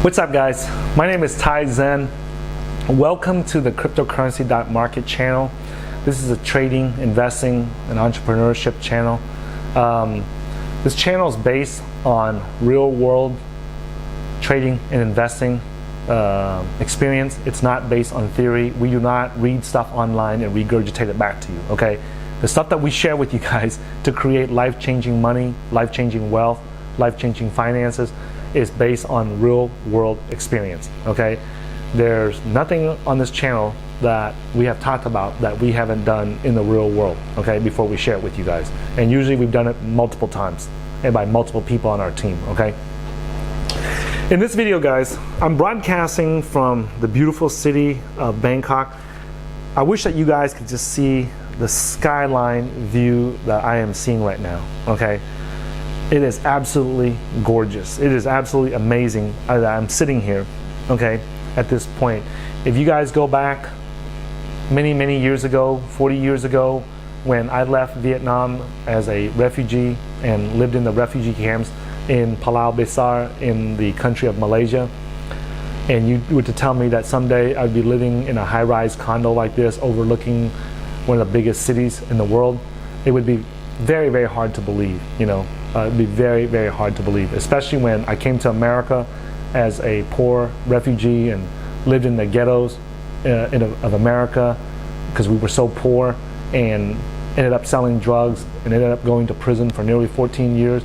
What's up, guys? My name is Ty Zen. Welcome to the cryptocurrency.market channel. This is a trading, investing, and entrepreneurship channel. This channel is based on real world trading and investing experience. It's not based on theory. We do not read stuff online and regurgitate it back to you, okay? The stuff that we share with you guys to create life-changing money, life-changing wealth, life-changing finances is based on real world experience, okay? There's nothing on this channel that we have talked about that we haven't done in the real world, okay, before we share it with you guys. And usually we've done it multiple times and by multiple people on our team, okay? In this video, guys, I'm broadcasting from the beautiful city of Bangkok. I wish that you guys could just see the skyline view that I am seeing right now, okay? It is absolutely gorgeous. It is absolutely amazing that I'm sitting here, okay, at this point. If you guys go back many years ago, 40 years ago, when I left Vietnam as a refugee and lived in the refugee camps in Palau Besar in the country of Malaysia, and you were to tell me that someday I'd be living in a high-rise condo like this overlooking one of the biggest cities in the world, it would be very hard to believe, you know. It'd be very hard to believe, especially when I came to America as a poor refugee and lived in the ghettos of America because we were so poor, and ended up selling drugs and ended up going to prison for nearly 14 years.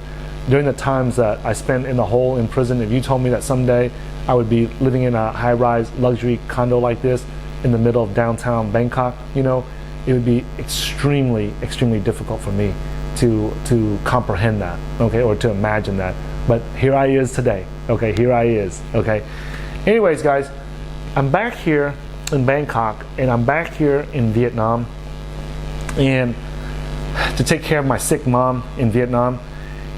During the times that I spent in the hole in prison, if you told me that someday I would be living in a high-rise luxury condo like this in the middle of downtown Bangkok, you know, it would be extremely difficult for me to comprehend that, okay, or to imagine that. But here I is today, okay, here I is, okay. Anyways, guys, I'm back here in Bangkok, and I'm back here in Vietnam, and to take care of my sick mom in Vietnam.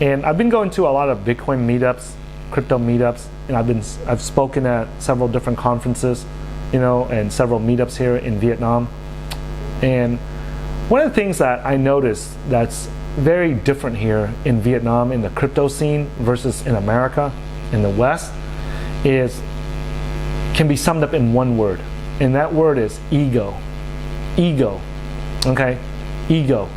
And I've been going to a lot of Bitcoin meetups, crypto meetups, and I've spoken at several different conferences, you know, and several meetups here in Vietnam. And one of the things that I noticed that's very different here in Vietnam in the crypto scene versus in America, in the West, can be summed up in one word, and that word is ego. Ego, okay, ego.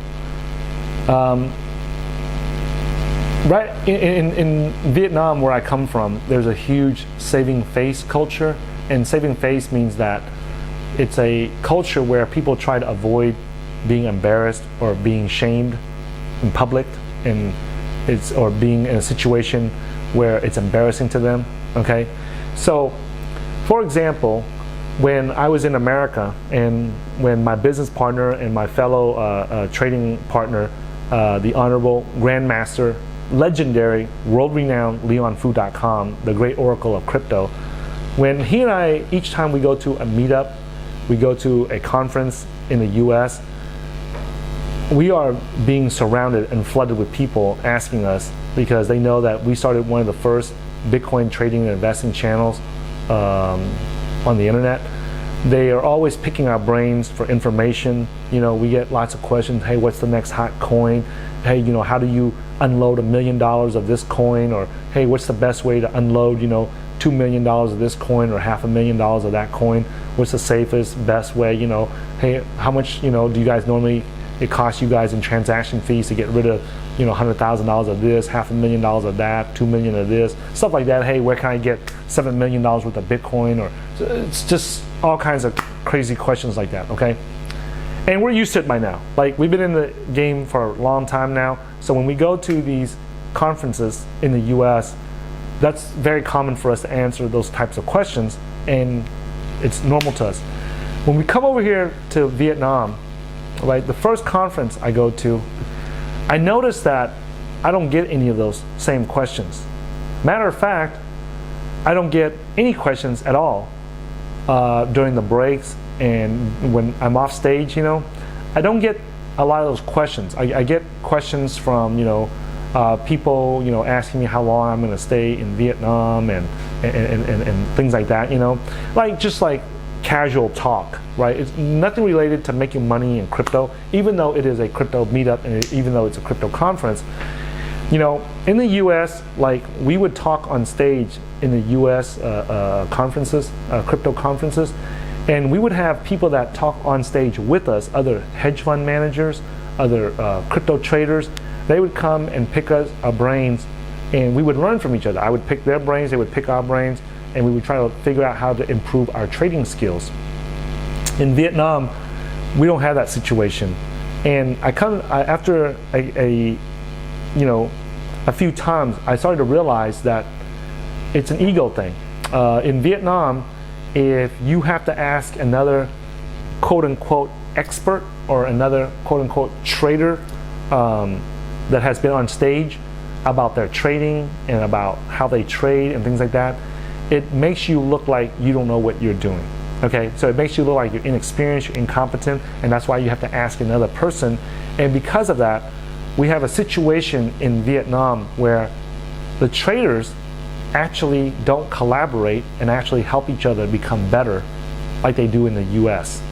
Right in Vietnam, where I come from, there's a huge saving face culture, and saving face means that it's a culture where people try to avoid being embarrassed or being shamed in public, or being in a situation where it's embarrassing to them, okay? So, for example, when I was in America and when my business partner and my fellow trading partner, the Honorable Grandmaster, legendary, world-renowned LeonFu.com, the great oracle of crypto, when he and I, each time we go to a meetup, we go to a conference in the US, we are being surrounded and flooded with people asking us, because they know that we started one of the first Bitcoin trading and investing channels on the internet. They are always picking our brains for information. You know, we get lots of questions. Hey, what's the next hot coin? Hey, you know, how do you unload $1 million of this coin? Or hey, what's the best way to unload, you know, $2 million of this coin or $500,000 of that coin? What's the safest, best way? You know, hey, how much, you know, do you guys normally, it costs you guys in transaction fees to get rid of, you know, $100,000 of this, $500,000 of that, $2 million of this, stuff like that. Hey, where can I get $7 million worth of Bitcoin? Or it's just all kinds of crazy questions like that, okay? And we're used to it by now. Like, we've been in the game for a long time now. So when we go to these conferences in the US, that's very common for us to answer those types of questions, and it's normal to us. When we come over here to Vietnam, right, the first conference I go to, I notice that I don't get any of those same questions. Matter of fact, I don't get any questions at all during the breaks, and when I'm off stage, you know, I don't get a lot of those questions. I get questions from, you know, people, you know, asking me how long I'm going to stay in Vietnam and things like that, you know, like just like casual talk, right? It's nothing related to making money in crypto, even though it is a crypto meetup and even though it's a crypto conference. In the U.S., like we would talk on stage in the U.S. Conferences, crypto conferences, and we would have people that talk on stage with us, other hedge fund managers, other crypto traders. They would come and pick our brains, and we would learn from each other. I would pick their brains, they would pick our brains, and we would try to figure out how to improve our trading skills. In Vietnam, we don't have that situation, and after a few times, I started to realize that it's an ego thing. In Vietnam, if you have to ask another quote-unquote expert or another quote-unquote trader that has been on stage about their trading and about how they trade and things like that, it makes you look like you don't know what you're doing. Okay, so it makes you look like you're inexperienced, you're incompetent, and that's why you have to ask another person. And because of that, we have a situation in Vietnam where the traders actually don't collaborate and actually help each other become better like they do in the US.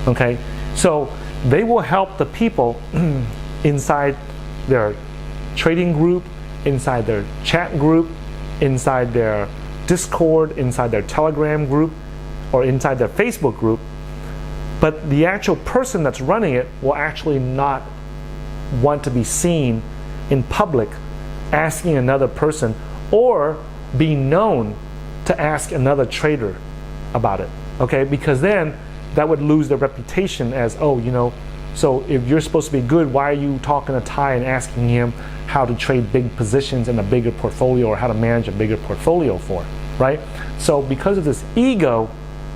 Okay, so they will help the people inside their trading group, inside their chat group, inside their Discord, inside their Telegram group, or inside their Facebook group, but the actual person that's running it will actually not want to be seen in public asking another person or be known to ask another trader about it, okay? Because then that would lose their reputation as, so if you're supposed to be good, why are you talking to Ty and asking him how to trade big positions in a bigger portfolio or how to manage a bigger portfolio for, right? So because of this ego,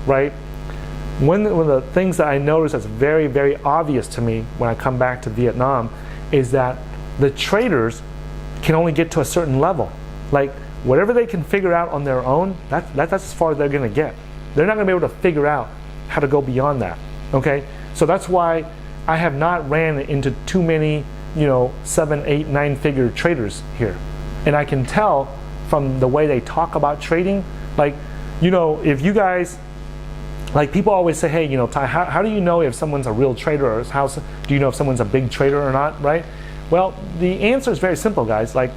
right, one of the things that I notice that's very, very obvious to me when I come back to Vietnam is that the traders can only get to a certain level. Like whatever they can figure out on their own, that's as far as they're going to get. They're not going to be able to figure out how to go beyond that. Okay, so that's why I have not ran into too many 7, 8, 9-figure traders here, and I can tell from the way they talk about trading. Like if you guys, like people always say, hey, Ty, how do you know if someone's a real trader, or how do you know if someone's a big trader or not, right? Well, the answer is very simple, guys. Like,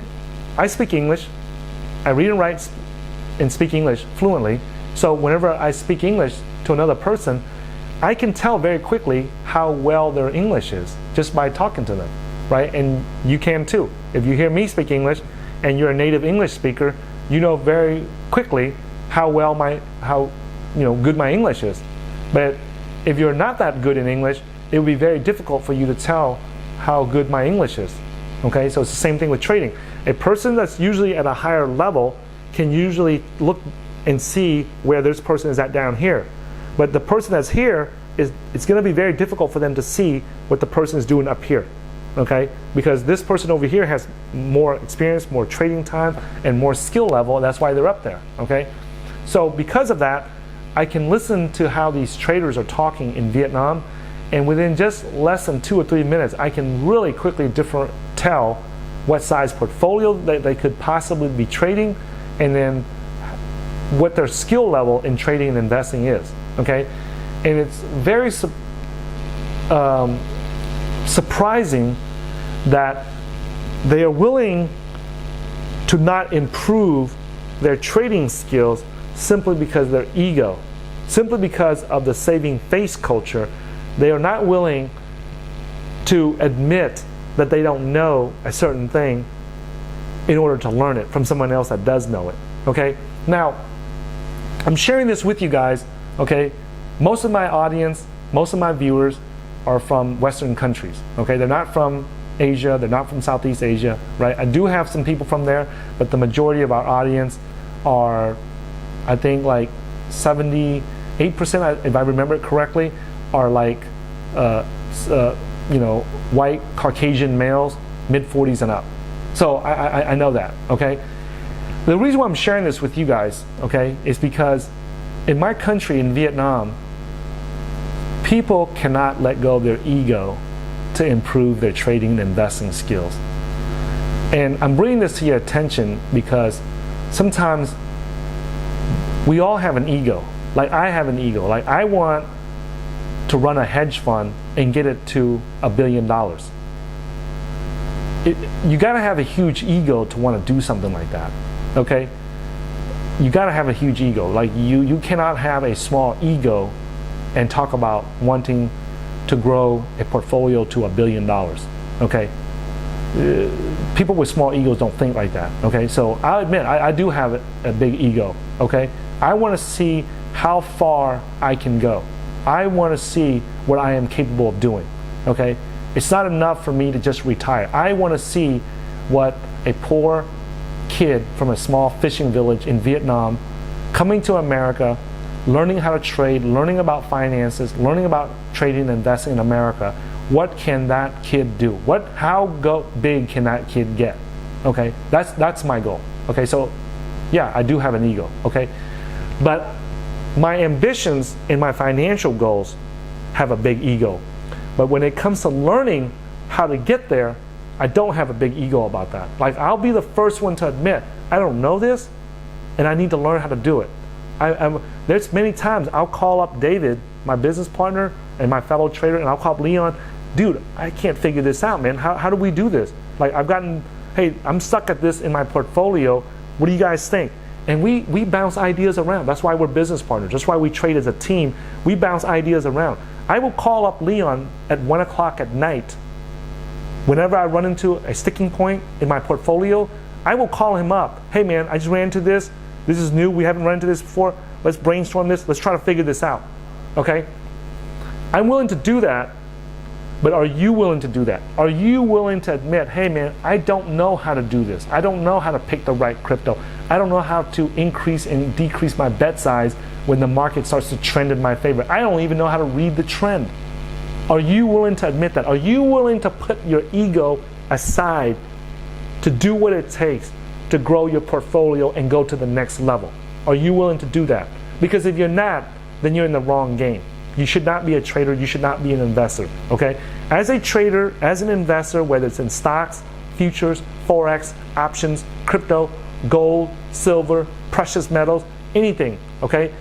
I speak English, I read and write and speak English fluently, so whenever I speak English to another person, I can tell very quickly how well their English is just by talking to them, right? And you can too. If you hear me speak English and you're a native English speaker, you know very quickly how good my English is. But if you're not that good in English, it would be very difficult for you to tell how good my English is. Okay, so it's the same thing with trading. A person that's usually at a higher level can usually look and see where this person is at down here. But the person that's here, it's going to be very difficult for them to see what the person is doing up here. Okay, because this person over here has more experience, more trading time, and more skill level, and that's why they're up there. Okay, so because of that, I can listen to how these traders are talking in Vietnam, and within just less than 2 or 3 minutes, I can really quickly tell what size portfolio they could possibly be trading, and then what their skill level in trading and investing is. Okay, and it's very surprising that they are willing to not improve their trading skills simply because of their ego, simply because of the saving face culture. They are not willing to admit that they don't know a certain thing in order to learn it from someone else that does know it. Okay, now I'm sharing this with you guys. Okay, most of my audience, most of my viewers are from Western countries. Okay, they're not from Asia, they're not from Southeast Asia, right? I do have some people from there, but the majority of our audience are, I think, like 78%, if I remember it correctly, are like white Caucasian males, mid-40s and up. So I know that. Okay, the reason why I'm sharing this with you guys, okay, is because in my country, in Vietnam, people cannot let go of their ego to improve their trading and investing skills. And I'm bringing this to your attention because sometimes we all have an ego. Like I have an ego. Like I want to run a hedge fund and get it to $1 billion. you got to have a huge ego to want to do something like that, okay? You got to have a huge ego. Like you cannot have a small ego and talk about wanting to grow a portfolio to $1 billion, okay? People with small egos don't think like that, okay? So I'll admit, I do have a big ego, okay? I want to see how far I can go. I want to see what I am capable of doing, okay? It's not enough for me to just retire. I want to see what a poor kid from a small fishing village in Vietnam coming to America, learning how to trade, learning about finances, learning about trading and investing in America. What can that kid do? How big can that kid get? Okay, that's my goal. Okay, so yeah, I do have an ego. Okay, but my ambitions and my financial goals have a big ego. But when it comes to learning how to get there, I don't have a big ego about that. Like, I'll be the first one to admit, I don't know this, and I need to learn how to do it. There's many times I'll call up David, my business partner, and my fellow trader, and I'll call up Leon, dude, I can't figure this out, man. How do we do this? Like, hey, I'm stuck at this in my portfolio. What do you guys think? And we bounce ideas around. That's why we're business partners. That's why we trade as a team. We bounce ideas around. I will call up Leon at 1 o'clock at night. Whenever I run into a sticking point in my portfolio, I will call him up. Hey man, I just ran into this. This is new. We haven't run into this before. Let's brainstorm this. Let's try to figure this out. Okay? I'm willing to do that, but are you willing to do that? Are you willing to admit, hey man, I don't know how to do this. I don't know how to pick the right crypto. I don't know how to increase and decrease my bet size when the market starts to trend in my favor. I don't even know how to read the trend. Are you willing to admit that? Are you willing to put your ego aside to do what it takes to grow your portfolio and go to the next level? Are you willing to do that? Because if you're not, then you're in the wrong game. You should not be a trader. You should not be an investor, okay? As a trader, as an investor, whether it's in stocks, futures, forex, options, crypto, gold, silver, precious metals, anything, okay?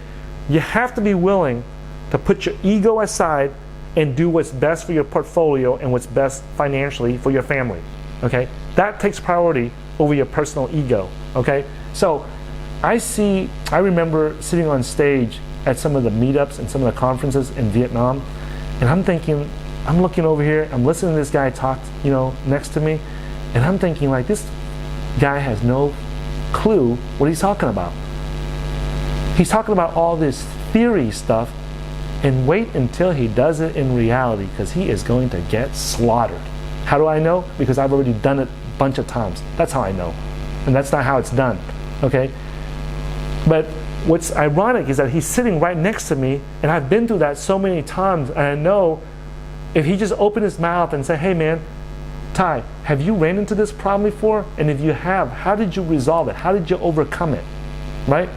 You have to be willing to put your ego aside and do what's best for your portfolio and what's best financially for your family, okay? That takes priority over your personal ego, okay? So I remember sitting on stage at some of the meetups and some of the conferences in Vietnam, and I'm thinking, I'm looking over here, I'm listening to this guy talk, next to me, and I'm thinking, like, this guy has no clue what he's talking about. He's talking about all this theory stuff, and wait until he does it in reality, because he is going to get slaughtered. How do I know? Because I've already done it a bunch of times. That's how I know. And that's not how it's done, okay? But what's ironic is that he's sitting right next to me, and I've been through that so many times, and I know if he just opened his mouth and said, hey man, Ty, have you ran into this problem before? And if you have, how did you resolve it? How did you overcome it, right?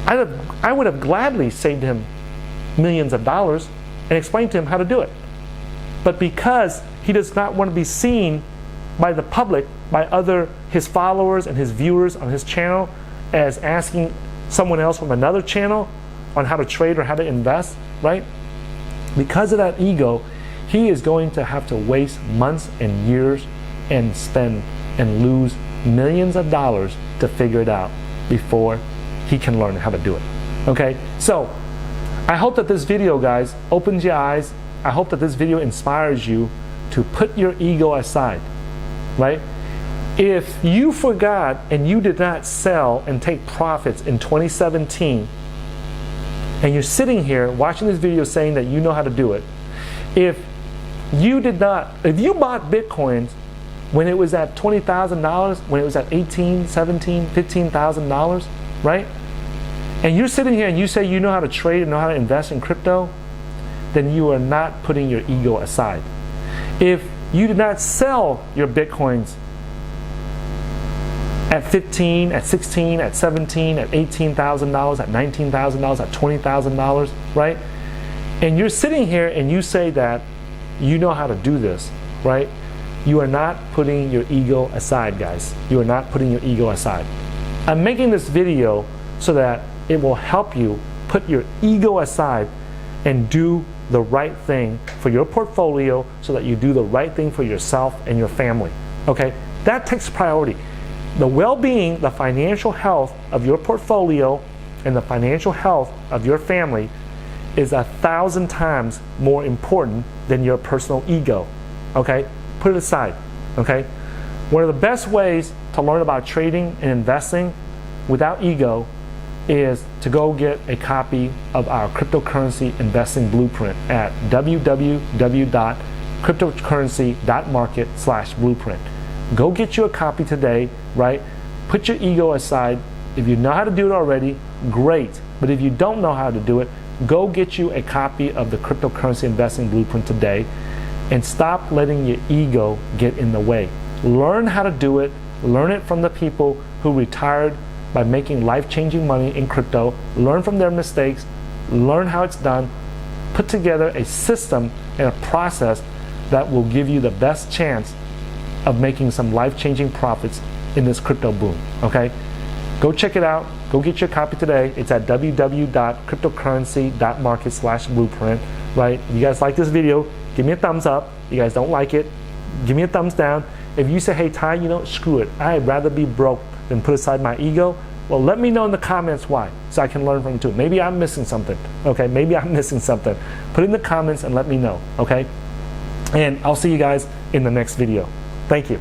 I would have gladly saved him millions of dollars and explained to him how to do it. But because he does not want to be seen by the public, by his followers and his viewers on his channel, as asking someone else from another channel on how to trade or how to invest, right? Because of that ego, he is going to have to waste months and years and spend and lose millions of dollars to figure it out before he can learn how to do it. Okay, so I hope that this video, guys, opens your eyes. I hope that this video inspires you to put your ego aside, right? If you forgot and you did not sell and take profits in 2017, and you're sitting here watching this video saying that you know how to do it, if you bought Bitcoins when it was at $20,000, when it was at $18,000, $17,000, $15,000, right? And you're sitting here and you say you know how to trade and know how to invest in crypto, then you are not putting your ego aside. If you did not sell your Bitcoins at $15,000, at $16,000, at $17,000, at $18,000, at $19,000, at $20,000, right? And you're sitting here and you say that you know how to do this, right? You are not putting your ego aside, guys. You are not putting your ego aside. I'm making this video so that it will help you put your ego aside and do the right thing for your portfolio, so that you do the right thing for yourself and your family, Okay, that takes priority. The well-being, the financial health of your portfolio and the financial health of your family is 1,000 times more important than your personal ego. Okay, put it aside. Okay, one of the best ways to learn about trading and investing without ego is to go get a copy of our cryptocurrency investing blueprint at www.cryptocurrency.market/blueprint. Go get you a copy today, right? Put your ego aside. If you know how to do it already, great. But if you don't know how to do it, go get you a copy of the cryptocurrency investing blueprint today and stop letting your ego get in the way. Learn how to do it. Learn it from the people who retired by making life-changing money in crypto. Learn from their mistakes. Learn how it's done. Put together a system and a process that will give you the best chance of making some life-changing profits in this crypto boom. Okay? Go check it out. Go get your copy today. It's at www.cryptocurrency.market/blueprint. Right? If you guys like this video, give me a thumbs up. If you guys don't like it, give me a thumbs down. If you say, hey Ty, you know, screw it, I'd rather be broke than put aside my ego, well, let me know in the comments why, so I can learn from it too. Maybe I'm missing something. Okay, maybe I'm missing something. Put it in the comments and let me know. Okay, and I'll see you guys in the next video. Thank you.